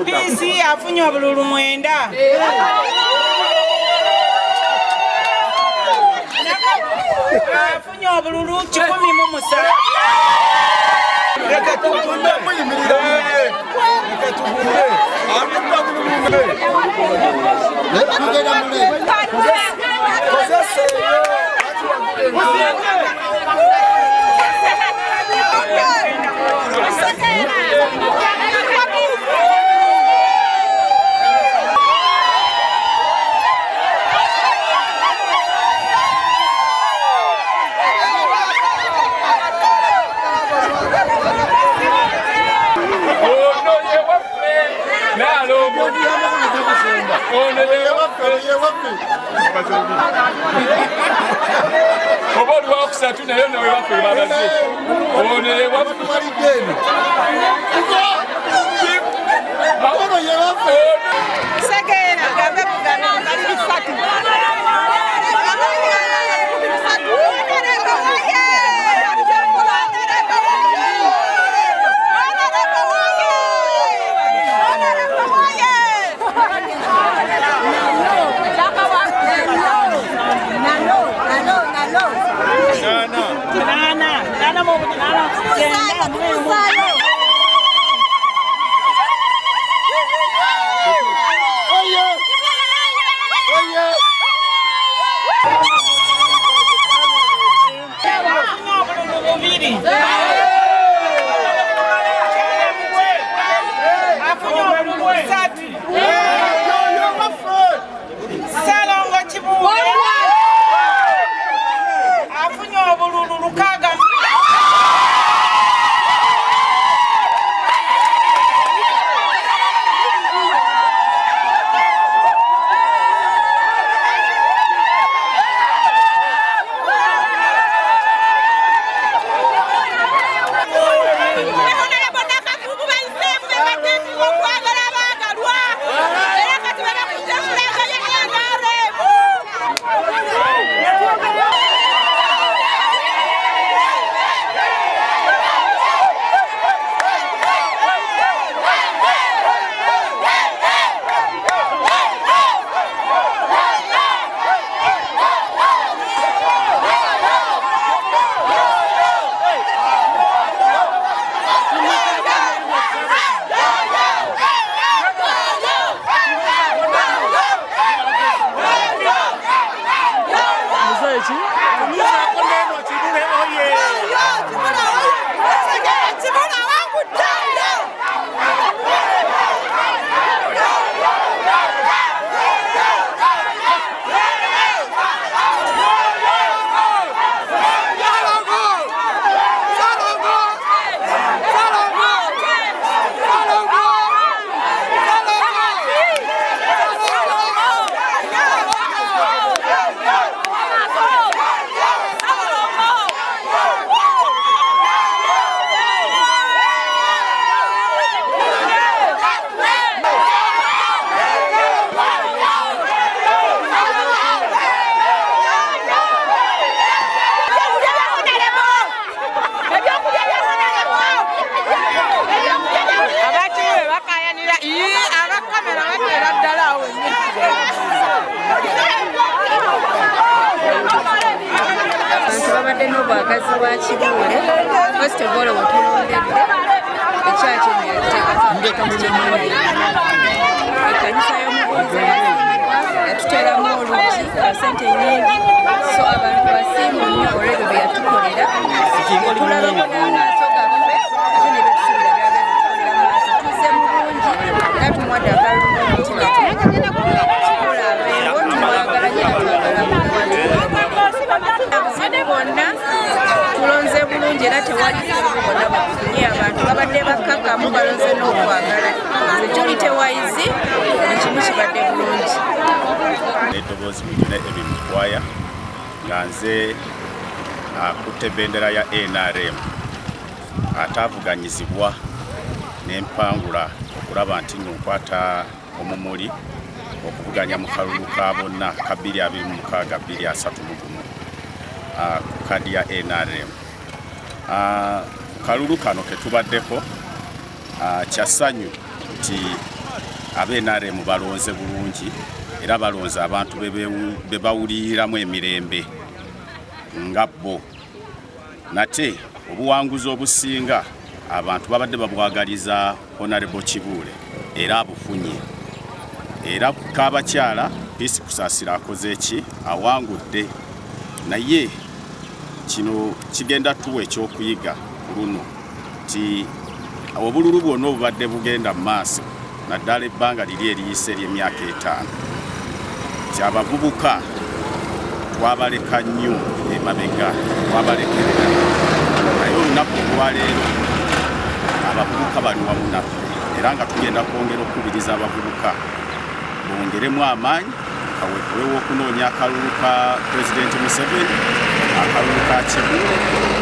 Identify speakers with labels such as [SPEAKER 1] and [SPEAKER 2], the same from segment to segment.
[SPEAKER 1] PC afunye obululu 9. Afunye obululu 17.
[SPEAKER 2] Reka tukunde muyimirire. Reka tukunde. Abimba bulumule. Reka tugenda mule. Kozese.
[SPEAKER 3] Obodi wa kusatu nayo nawe wafe babaze. One wafe mali geni. Bawono ye wafe.
[SPEAKER 1] Segera gambe kugana bali bisatu.
[SPEAKER 4] bwagazi bwa Kibuule first of all wetulondedde ekyaki ekkanisa y'omubuuza yatuteeramu oluggi sente nnyingi so abantu basiimu nnyo olwebyo bye yatukolera tulabako n'amaaso gaffe ate ne betusubira byagezi tukolera maaso tuzze mu bungi era tumuwadde akalulu omutima Kibuule abeewo tumwagala nnyo natwagala abuzibu bonna tulonze bulungi era tewali buzibu bonna bafunye abantu babadde bakkakkamu balonze n'okwagala security wise ekimu kibadde bulungi
[SPEAKER 5] eddoboozi mutune ebimukwaya nga nze akutte bendera ya NRM ataavuganyizibwa n'empangula okulaba nti nkwata omumuli okuvuganya mu kalulu ka bonna ka 2026-2031 ku kadi ya NRM. Kalulu kano ketubaddeko kyassanyu nti ab'NRM balonze bulungi era balonze abantu be bawuliriramu emirembe nga bo. Nate obuwanguzi obusinga abantu babadde babwagaliza Honorable Kibuule era abufunye. Era Kaabakyala Peace Kusaasira akoze eki awangudde naye kino kigenda tuwa ekyokuyiga luno ti obululu bwonna obubadde bugenda mu maaso naddala ebbanga liri eriyise ery'emyaka 5 ti abavubuka twabaleka nnyo emabega twabalekerera naye olunaku olwaleero abavubuka bali wamu naffe era nga tugenda kwongera okukubiriza abavubuka bongeremu amaanyi kaweeweewo okunoonya akalulu ka Pulezidenti Museveni akalulu ka Kibuule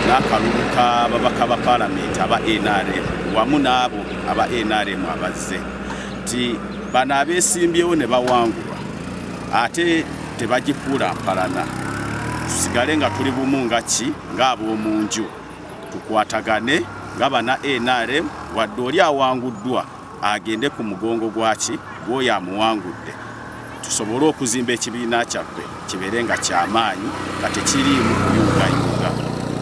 [SPEAKER 5] n'akalulu k'ababaka ba Paalamenti aba NRM wamu n'abo aba NRM abazze nti bano abeesimbyewo ne bawangulwa ate tebagifuula mpalana tusigale nga tuli bumu nga ki ng'ab'omu nju tukwatagane nga bana NRM wadde oli awanguddwa agende ku mugongo gwaki gwoyo amuwangudde tusobole okuzimba ekibiina kyaffe kibeere nga kyamaanyi nga tekiriimu kuyungayunga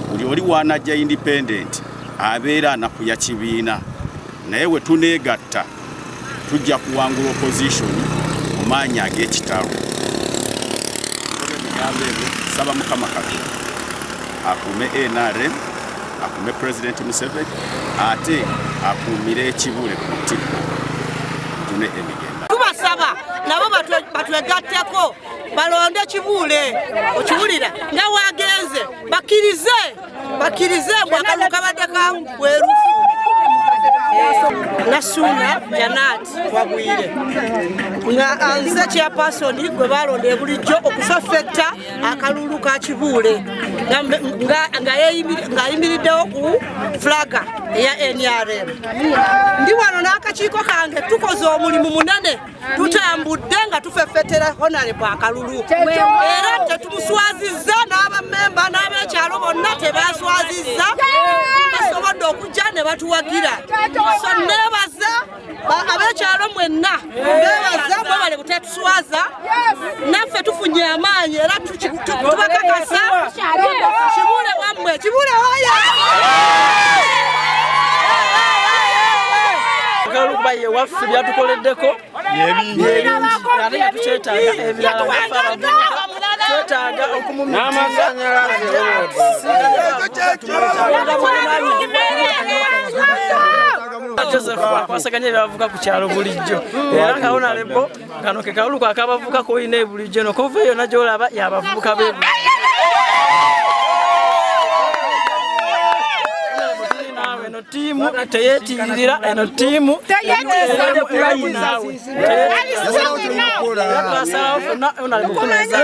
[SPEAKER 5] buli oli wanajja independent abeera anakuya kibiina naye we tuneegatta tujja kuwangula opposition mu maanyi ag'ekitalo saba Mukama Katonda akuume NRM akuume Pulezidenti Museveni ate akuumire Kibuule ku mutima tune emigenda
[SPEAKER 1] tubasaba nabo batwegatteko balonde Kibuule okiwulira nga wagenze bakirize bw'akalulu kabadde ka weerufu Nasuna Janat Wagwire nga nze chairperson gwe balonde bulijjo okufeffekta akalulu ka Kibuule nga yayimiriddewo ku flaga eya NRM. Ndi wano n'akakiiko kange tukoze omulimu munene tutambudde nga tufeffetera Honorable akalulu era tetumuswazizza n'abamemba n'abekyalo bonna tebaswazizza basobodde okujja ne batuwagira so nebaza abekyalo mwenna nebaza mwebale butetuswaza naffe tufunye amaanyi era tubakakasa Kibuule wammwe Kibuule oya
[SPEAKER 6] Kaluba ye waffe byatukoleddeko yebingi ate nga tukyetaaga ebirala twetaaga Joseph akwasaganya ebyabavuga ku kyalo bulijjo era nga Honorable kano ke kalulu akabavuga ko ine bulijjo no kova yonna gy'olaba yabavubuka be eno tiimu teyeetiirira eno tiimu twasalawo fonna Honorable Kuneza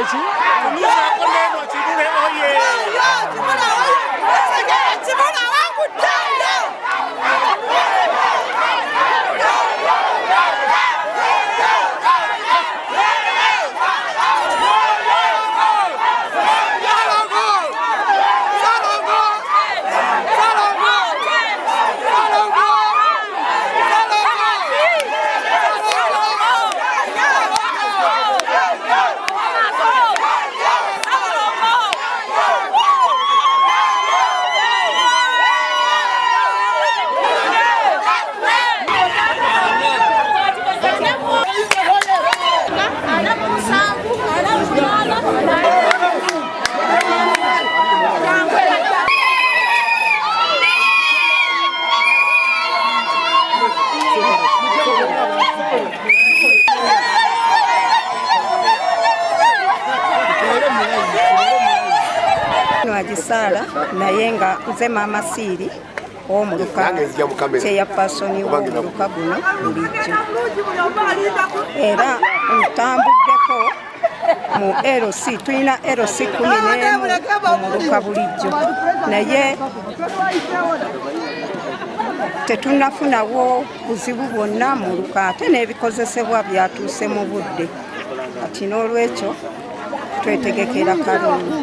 [SPEAKER 2] ki? Tumuzaako neno kibule oye.
[SPEAKER 1] Kibula wangu tanda.
[SPEAKER 7] Agisala naye nga nze maama Siiri w'omuluka kyeyapasoni w'omuluka guno bulijjo era ntambuddeko mu LC tulina LC 11 omuluka bulijjo naye tetunafunawo buzibu bwonna muluka ate n'ebikozesebwa byatuuse mu budde kati n'olwekyo twetegekera kalungi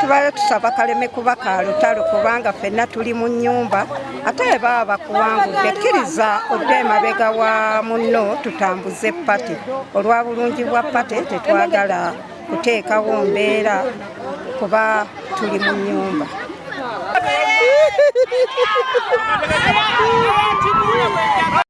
[SPEAKER 7] tubayo tusaba kaleme kuba ka lutalo kubanga ffenna tuli mu nnyumba ate baba bakuwangudde kkiriza odde emabega wa munno tutambuze pate olwa bulungi bwa pate tetwagala kuteekawo mbeera kuba tuli mu nnyumba.